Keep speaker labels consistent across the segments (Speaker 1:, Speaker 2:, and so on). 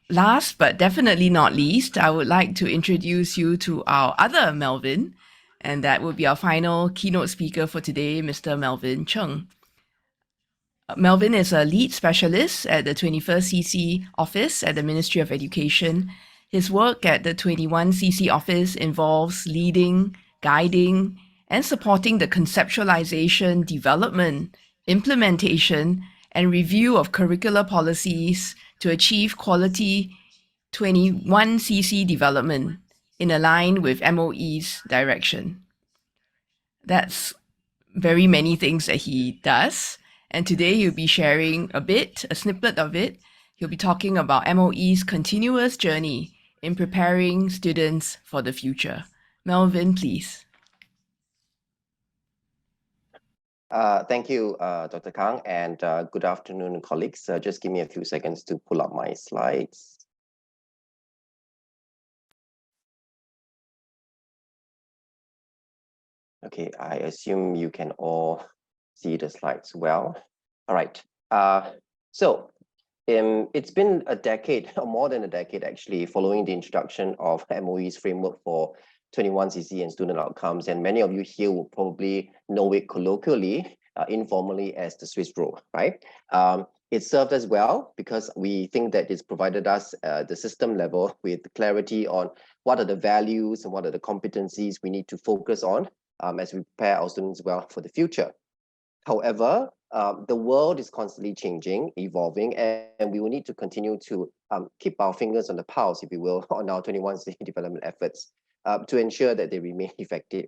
Speaker 1: Last but definitely not least, I would like to introduce you to our other Melvin, and that will be our final keynote speaker for today, Mr. Melvin Chng. Melvin is a lead specialist at the 21st CC office at the Ministry of Education. His work at the 21 CC office involves leading, guiding, and supporting the conceptualization, development, implementation, and review of curricular policies to achieve quality 21 CC development in line with MOE's direction. That's very many things that he does. And today he'll be sharing a snippet of it. He'll be talking about MOE's continuous journey in preparing students for the future. Melvin, please.
Speaker 2: Thank you, Dr. Kang, and good afternoon, colleagues. Just give me a few seconds to pull up my slides. Okay, I assume you can all see the slides well. All right. It's been a decade, or more than a decade actually, following the introduction of MOE's framework for 21CC and student outcomes, and many of you here will probably know it colloquially, informally as the Swiss roll, right? It served us well because we think that it's provided us the system level with clarity on what are the values and what are the competencies we need to focus on as we prepare our students well for the future. However, the world is constantly changing, evolving, and we will need to continue to keep our fingers on the pulse, if you will, on our 21C development efforts to ensure that they remain effective.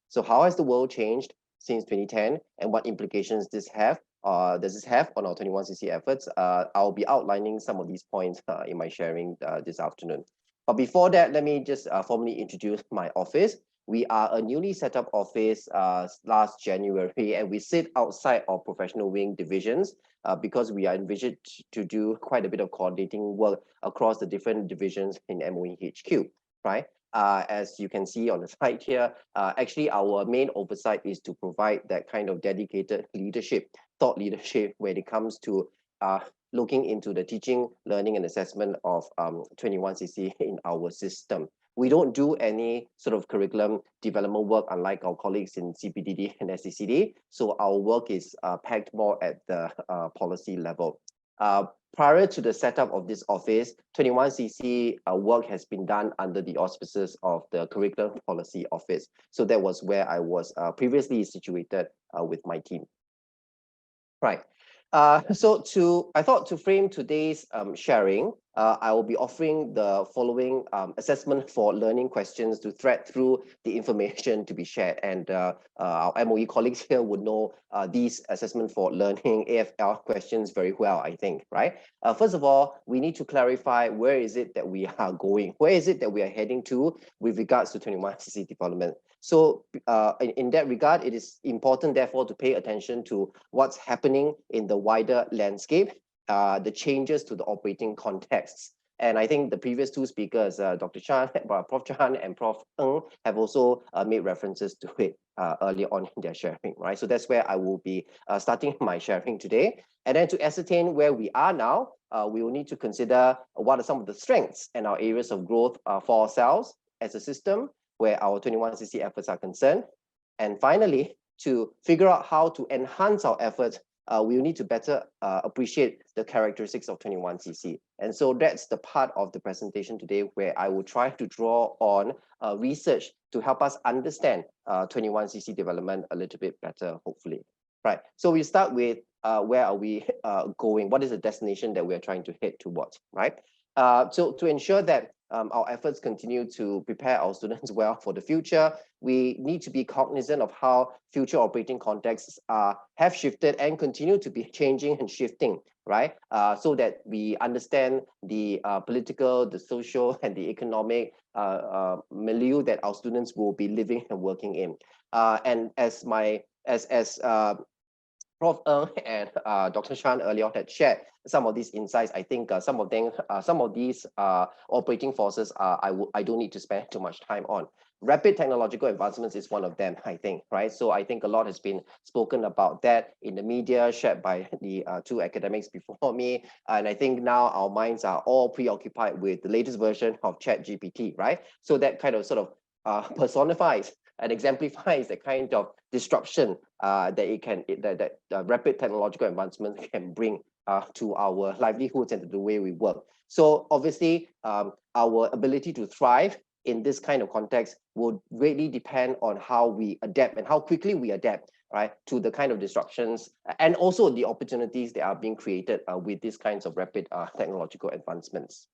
Speaker 2: So how has the world changed since 2010, and what implications does this have on our 21CC efforts? I'll be outlining some of these points in my sharing this afternoon. But before that, let me just formally introduce my office. We are a newly set up office last January, and we sit outside our professional wing divisions because we are envisioned to do quite a bit of coordinating work across the different divisions in MOE HQ, right? As you can see on the slide here, actually our main oversight is to provide that kind of dedicated leadership, thought leadership, when it comes to looking into the teaching, learning, and assessment of 21CC in our system. We don't do any sort of curriculum development work, unlike our colleagues in CPDD and SCCD. So our work is packed more at the policy level. Prior to the setup of this office, 21CC work has been done under the auspices of the Curriculum Policy Office. So that was where I was previously situated with my team. Right. I thought to frame today's sharing, I will be offering the following assessment for learning questions to thread through the information to be shared. And our MOE colleagues here would know these assessment for learning AFL questions very well, I think, right? First of all, we need to clarify where is it that we are going? Where is it that we are heading to with regards to 21CC development? So in that regard, it is important, therefore, to pay attention to what's happening in the wider landscape, the changes to the operating contexts. And I think the previous two speakers, Dr. Chan, Prof. Chan and Prof. Ng, have also made references to it earlier on in their sharing, right? So that's where I will be starting my sharing today. And then to ascertain where we are now, we will need to consider what are some of the strengths and our areas of growth for ourselves as a system, where our 21CC efforts are concerned. And finally, to figure out how to enhance our efforts, we will need to better appreciate the characteristics of 21CC. And so that's the part of the presentation today where I will try to draw on research to help us understand 21CC development a little bit better, hopefully. Right, so we start with where are we going? What is the destination that we're trying to head towards, right? So to ensure that our efforts continue to prepare our students well for the future, we need to be cognizant of how future operating contexts have shifted and continue to be changing and shifting, right? So that we understand the political, the social, and the economic milieu that our students will be living and working in. And as Prof. Ng and Dr. Chan earlier had shared some of these insights. I think some of these operating forces I don't need to spend too much time on. Rapid technological advancements is one of them, I think, right? So I think a lot has been spoken about that in the media, shared by the two academics before me. And I think now our minds are all preoccupied with the latest version of ChatGPT, right? So that kind of sort of personifies and exemplifies the kind of disruption that rapid technological advancements can bring to our livelihoods and to the way we work. So obviously, our ability to thrive in this kind of context will greatly depend on how we adapt and how quickly we adapt, right, to the kind of disruptions and also the opportunities that are being created with these kinds of rapid technological advancements.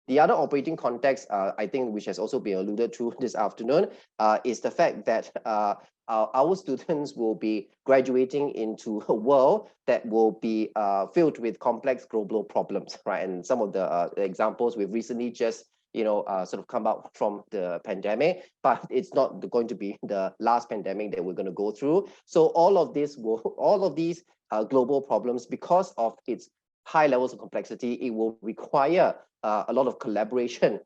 Speaker 2: The other operating context, I think, which has also been alluded to this afternoon, is the fact that our students will be graduating into a world that will be filled with complex global problems, right? And some of the examples we've recently just sort of come out from the pandemic, but it's not going to be the last pandemic that we're going to go through. So all of these global problems, because of its high levels of complexity, it will require a lot of collaboration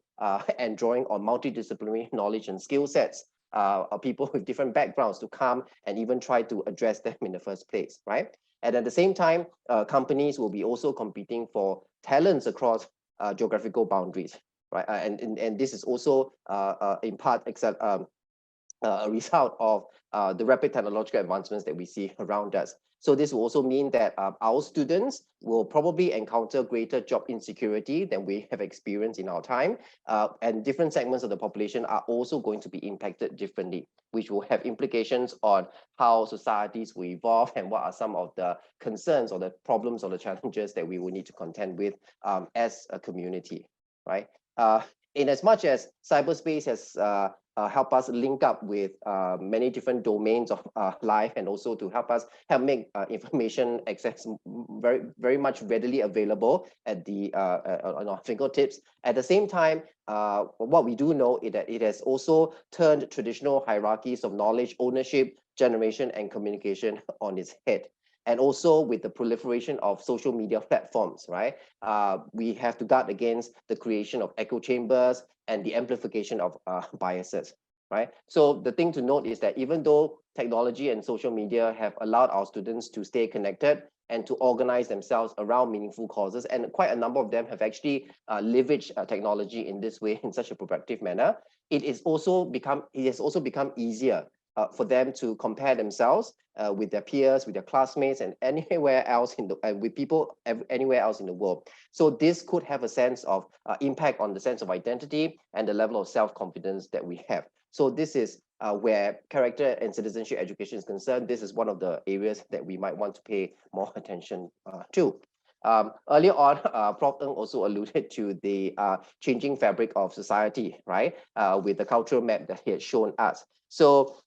Speaker 2: and drawing on multidisciplinary knowledge and skill sets of people with different backgrounds to come and even try to address them in the first place, right? And at the same time, companies will be also competing for talents across geographical boundaries, right? And this is also in part a result of the rapid technological advancements that we see around us. So this will also mean that our students will probably encounter greater job insecurity than we have experienced in our time. And different segments of the population are also going to be impacted differently, which will have implications on how societies will evolve and what are some of the concerns or the problems or the challenges that we will need to contend with as a community, right? In as much as cyberspace has help us link up with many different domains of life, and also to help make information access very much readily available at on our fingertips. At the same time, what we do know is that it has also turned traditional hierarchies of knowledge, ownership, generation, and communication on its head. And also with the proliferation of social media platforms, right? We have to guard against the creation of echo chambers and the amplification of biases, right? So the thing to note is that even though technology and social media have allowed our students to stay connected and to organize themselves around meaningful causes, and quite a number of them have actually leveraged technology in this way in such a productive manner, it has also become easier for them to compare themselves with their peers, with their classmates, and anywhere else with people anywhere else in the world. So this could have a sense of impact on the sense of identity and the level of self-confidence that we have. So this is where character and citizenship education is concerned. This is one of the areas that we might want to pay more attention to. Earlier on, Prof. Ng also alluded to the changing fabric of society, right? With the cultural map that he had shown us. So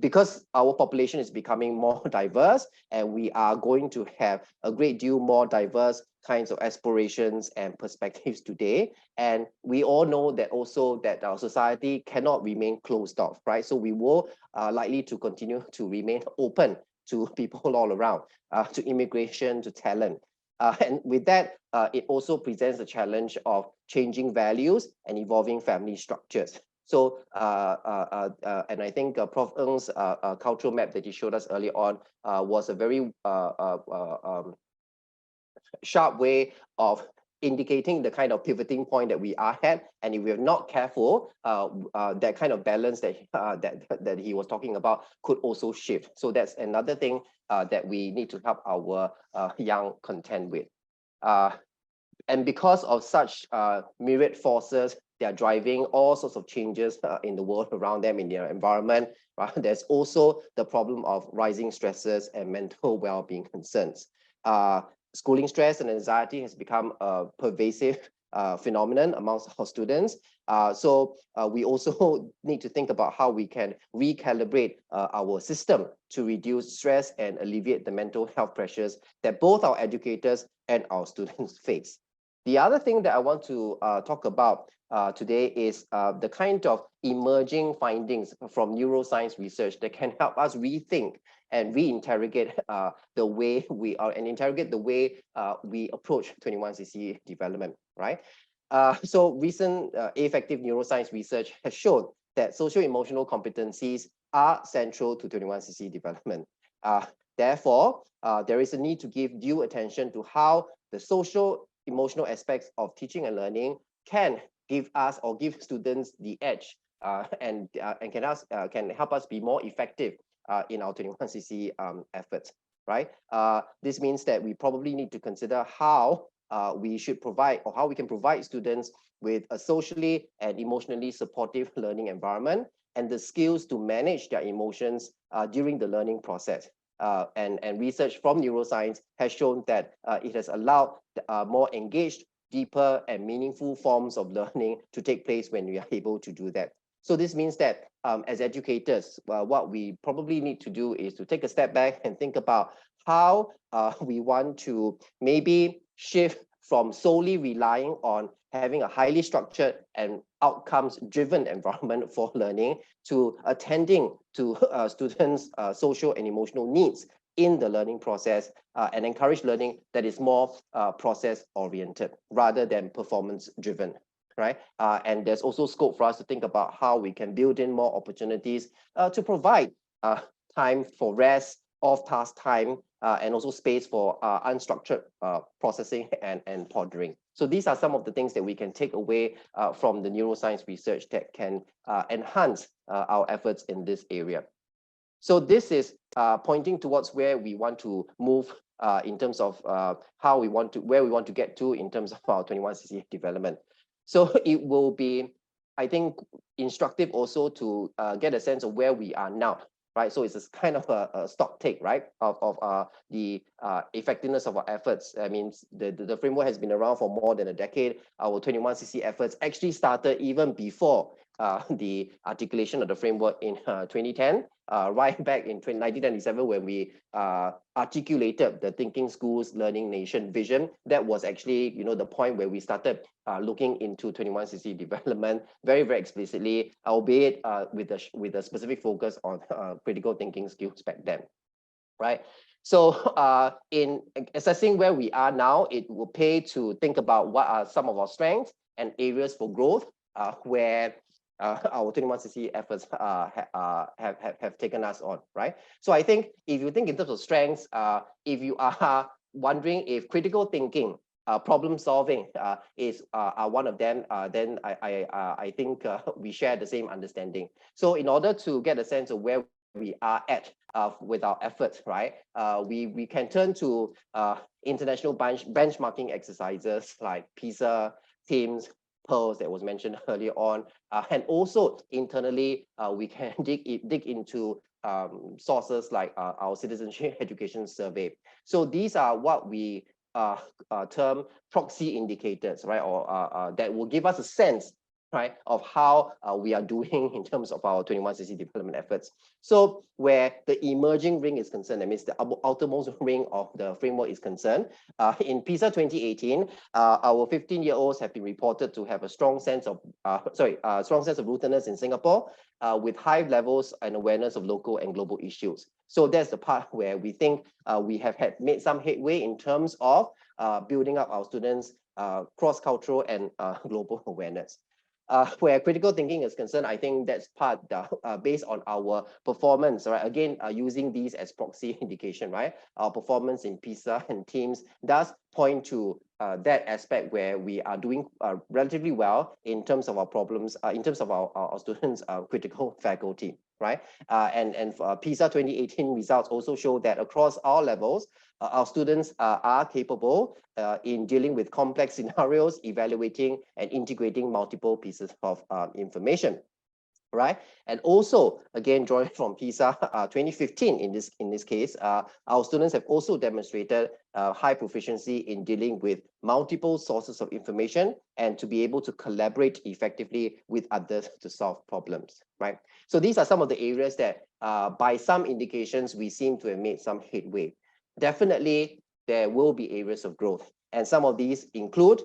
Speaker 2: because our population is becoming more diverse, and we are going to have a great deal more diverse kinds of aspirations and perspectives today, and we all know that also that our society cannot remain closed off, right? So we will likely to continue to remain open to people all around, to immigration, to talent. And with that, it also presents the challenge of changing values and evolving family structures. So, and I think Prof. Ng's cultural map that he showed us earlier on was a very sharp way of indicating the kind of pivoting point that we are at, and if we're not careful, that kind of balance that that he was talking about could also shift. So that's another thing that we need to help our young contend with. And because of such myriad forces, they are driving all sorts of changes in the world around them, in their environment. Right? There's also the problem of rising stresses and mental well-being concerns. Schooling stress and anxiety has become a pervasive phenomenon amongst our students. So we also need to think about how we can recalibrate our system to reduce stress and alleviate the mental health pressures that both our educators and our students face. The other thing that I want to talk about today is the kind of emerging findings from neuroscience research that can help us rethink and reinterrogate the way we are, and interrogate the way we approach 21cc development, right? So recent effective neuroscience research has shown that social-emotional competencies are central to 21CC development. Therefore, there is a need to give due attention to how the social-emotional aspects of teaching and learning can give us or give students the edge and can help us be more effective in our 21CC efforts, right? This means that we probably need to consider how we should provide, or how we can provide students with a socially and emotionally supportive learning environment and the skills to manage their emotions during the learning process. And research from neuroscience has shown that it has allowed more engaged, deeper and meaningful forms of learning to take place when we are able to do that. So this means that as educators, what we probably need to do is to take a step back and think about how we want to maybe shift from solely relying on having a highly structured and outcomes-driven environment for learning to attending to students' social and emotional needs in the learning process and encourage learning that is more process-oriented rather than performance-driven. Right? And there's also scope for us to think about how we can build in more opportunities to provide time for rest, off-task time, and also space for unstructured processing and pondering. So these are some of the things that we can take away from the neuroscience research that can enhance our efforts in this area. So this is pointing towards where we want to move in terms of where we want to get to in terms of our 21CC development. So it will be, I think, instructive also to get a sense of where we are now, right? So it's a kind of a stock take, right, of the effectiveness of our efforts. I mean, the framework has been around for more than a decade. Our 21CC efforts actually started even before the articulation of the framework in 2010, right back in 1997 when we articulated the Thinking Schools Learning Nation vision. That was actually, you know, the point where we started looking into 21CC development very, very explicitly, albeit with a specific focus on critical thinking skills back then, right? So in assessing where we are now, it will pay to think about what are some of our strengths and areas for growth where our 21CC efforts have taken us on, right? So I think if you think in terms of strengths, if you are wondering if critical thinking, problem solving is one of them, then I think we share the same understanding. So in order to get a sense of where we are at with our efforts, right? We can turn to international benchmarking exercises like PISA, TIMSS, Pearls that was mentioned earlier on, and also internally we can dig into sources like our citizenship education survey. So these are what we term proxy indicators, right? Or that will give us a sense, right, of how we are doing in terms of our 21CC development efforts. So where the emerging ring is concerned, that means the outermost ring of the framework is concerned, in PISA 2018, our 15-year-olds have been reported to have a strong sense of rootedness in Singapore, with high levels and awareness of local and global issues. So that's the part where we think we have made some headway in terms of building up our students' cross-cultural and global awareness. Where critical thinking is concerned, I think that's part based on our performance, right? Again, using these as proxy indication, right? Our performance in PISA and TIMSS does point to that aspect where we are doing relatively well in terms of our problems, in terms of our students' critical faculty, right? And PISA 2018 results also show that across all levels, our students are capable in dealing with complex scenarios, evaluating and integrating multiple pieces of information, right? And also, again, drawing from PISA 2015 in this case, our students have also demonstrated high proficiency in dealing with multiple sources of information and to be able to collaborate effectively with others to solve problems, right? So these are some of the areas that by some indications, we seem to have made some headway. Definitely, there will be areas of growth. And some of these include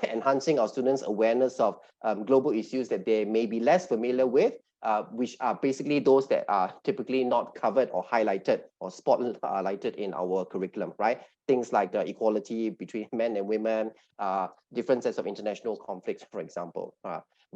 Speaker 2: enhancing our students' awareness of global issues that they may be less familiar with, which are basically those that are typically not covered or highlighted or spotlighted in our curriculum, right? Things like the equality between men and women, different sets of international conflicts, for example.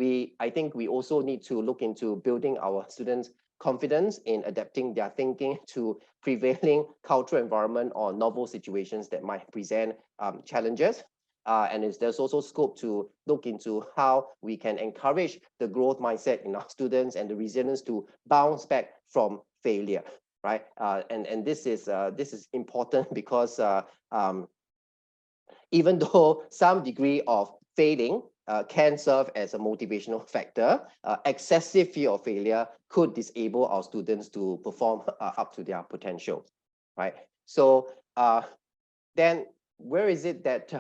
Speaker 2: I think we also need to look into building our students' confidence in adapting their thinking to prevailing cultural environment or novel situations that might present challenges. And there's also scope to look into how we can encourage the growth mindset in our students and the resilience to bounce back from failure, right? And this is important because even though some degree of failing can serve as a motivational factor, excessive fear of failure could disable our students to perform up to their potential, right? So then where is it that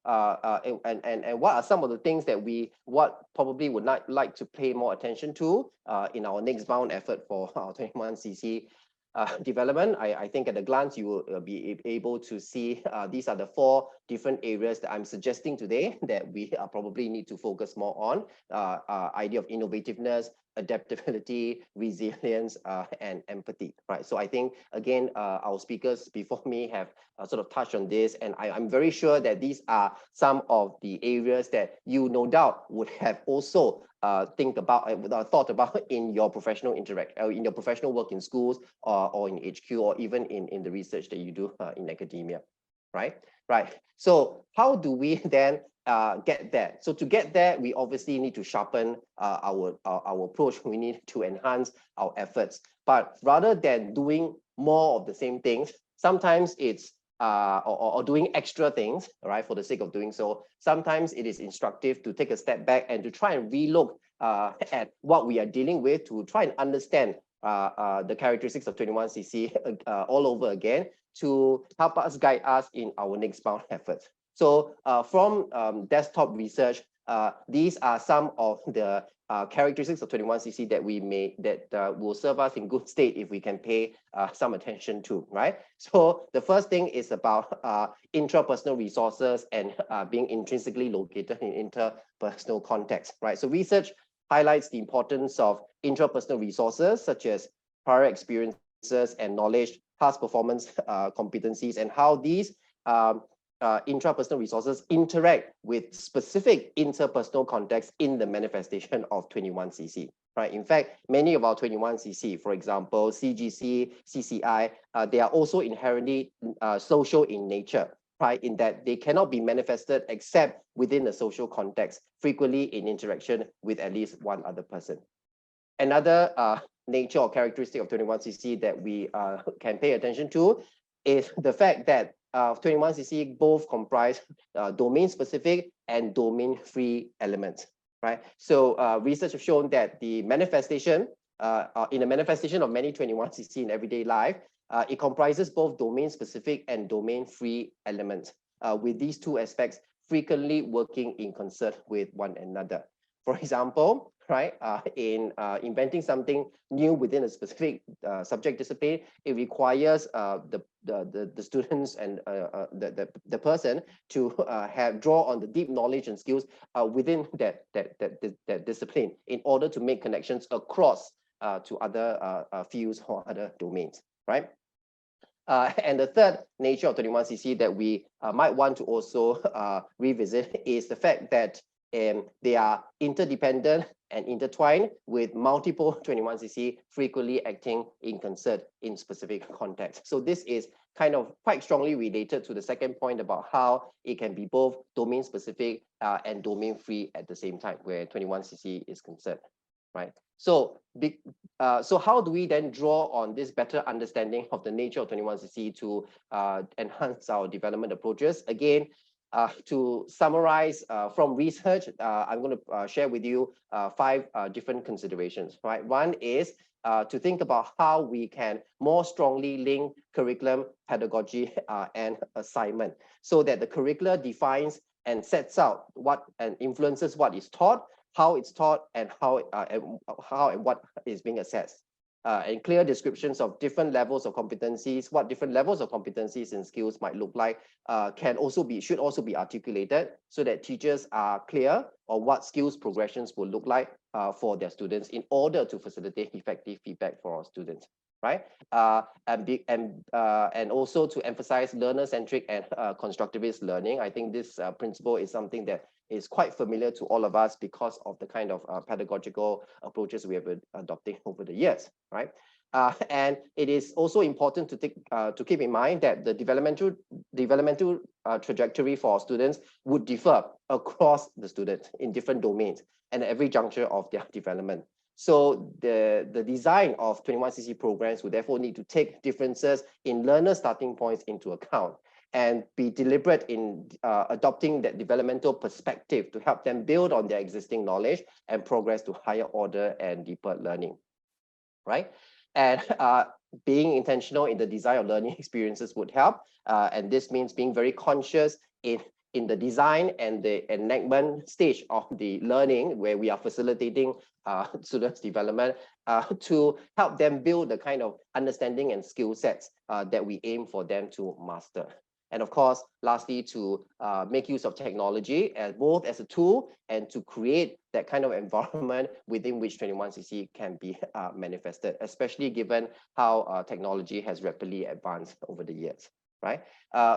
Speaker 2: and what are some of the things that we probably would not like to pay more attention to in our next bound effort for our 21cc development? I think at a glance you will be able to see these are the 4 different areas that I'm suggesting today that we probably need to focus more on. Idea of innovativeness, adaptability, resilience, and empathy, right? So I think, again, our speakers before me have sort of touched on this, and I'm very sure that these are some of the areas that you no doubt would have also thought about in your professional in your professional work in schools or in HQ, or even in the research that you do in academia, right? Right. So how do we then get there? So to get there, we obviously need to sharpen our approach. We need to enhance our efforts. But rather than doing more of the same things, sometimes it's or doing extra things, right, for the sake of doing so. Sometimes it is instructive to take a step back and to try and relook at what we are dealing with, to try and understand the characteristics of 21cc all over again, to help us guide us in our next bound efforts. So from desktop research, these are some of the characteristics of 21cc that will serve us in good state if we can pay some attention to, right? So the first thing is about intrapersonal resources and being intrinsically located in interpersonal context, right? So research highlights the importance of intrapersonal resources such as prior experiences and knowledge, past performance competencies, and how these intrapersonal resources interact with specific interpersonal contexts in the manifestation of 21cc, right? In fact, many of our 21cc, for example, CGC, CCI, they are also inherently social in nature, right? In that they cannot be manifested except within a social context, frequently in interaction with at least one other person. Another nature or characteristic of 21cc that we can pay attention to is the fact that 21cc both comprise domain-specific and domain-free elements, right? So research have shown that the manifestation, in the manifestation of many 21cc in everyday life, it comprises both domain-specific and domain-free elements, with these two aspects frequently working in concert with one another. For example, right, in inventing something new within a specific subject discipline, it requires the students and the person to draw on the deep knowledge and skills within that discipline in order to make connections across to other fields or other domains, right? And the third nature of 21cc that we might want to also revisit is the fact that they are interdependent and intertwined with multiple 21cc frequently acting in concert in specific contexts. So this is kind of quite strongly related to the second point about how it can be both domain specific and domain free at the same time, where 21cc is concerned, right? So how do we then draw on this better understanding of the nature of 21cc to enhance our development approaches? Again, to summarize from research, I'm going to share with you 5 different considerations, right? One is to think about how we can more strongly link curriculum, pedagogy, and assignment, so that the curricula defines and sets out what and influences what is taught, how it's taught, and how and what is being assessed. And clear descriptions of different levels of competencies, what different levels of competencies and skills might look like, should also be articulated so that teachers are clear on what skills progressions will look like for their students in order to facilitate effective feedback for our students, right? And also to emphasize learner-centric and constructivist learning. I think this principle is something that is quite familiar to all of us because of the kind of pedagogical approaches we have been adopting over the years, right? And it is also important to keep in mind that the developmental trajectory for students would differ across the students in different domains and at every juncture of their development. So the design of 21cc programs would therefore need to take differences in learner starting points into account and be deliberate in adopting that developmental perspective to help them build on their existing knowledge and progress to higher order and deeper learning, right? And being intentional in the design of learning experiences would help. And this means being very conscious in the design and the enactment stage of the learning, where we are facilitating students' development to help them build the kind of understanding and skill sets that we aim for them to master. And of course, lastly, to make use of technology both as a tool and to create that kind of environment within which 21cc can be manifested, especially given how technology has rapidly advanced over the years, right?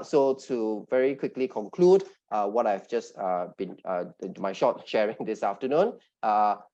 Speaker 2: So to very quickly conclude what I've just been, my short sharing this afternoon,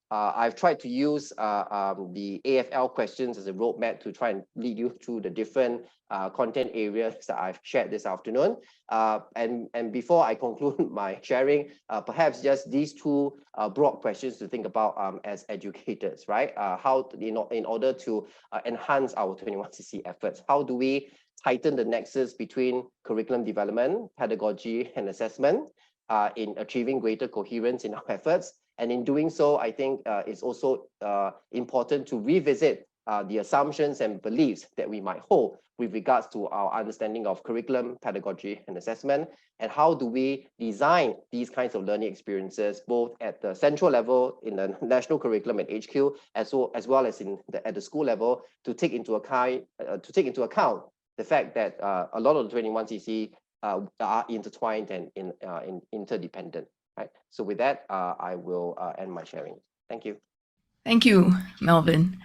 Speaker 2: I've tried to use the AFL questions as a roadmap to try and lead you through the different content areas that I've shared this afternoon. And before I conclude my sharing, perhaps just these two broad questions to think about as educators, right? How, in order to enhance our 21cc efforts, how do we tighten the nexus between curriculum development, pedagogy, and assessment in achieving greater coherence in our efforts? And in doing so, I think it's also important to revisit the assumptions and beliefs that we might hold with regards to our understanding of curriculum, pedagogy, and assessment, and how do we design these kinds of learning experiences both at the central level in the national curriculum at HQ, as well as at the school level, to take into account the fact that a lot of the 21cc are intertwined and interdependent. Right. So with that, I will end my sharing. Thank you.
Speaker 1: Thank you, Melvin.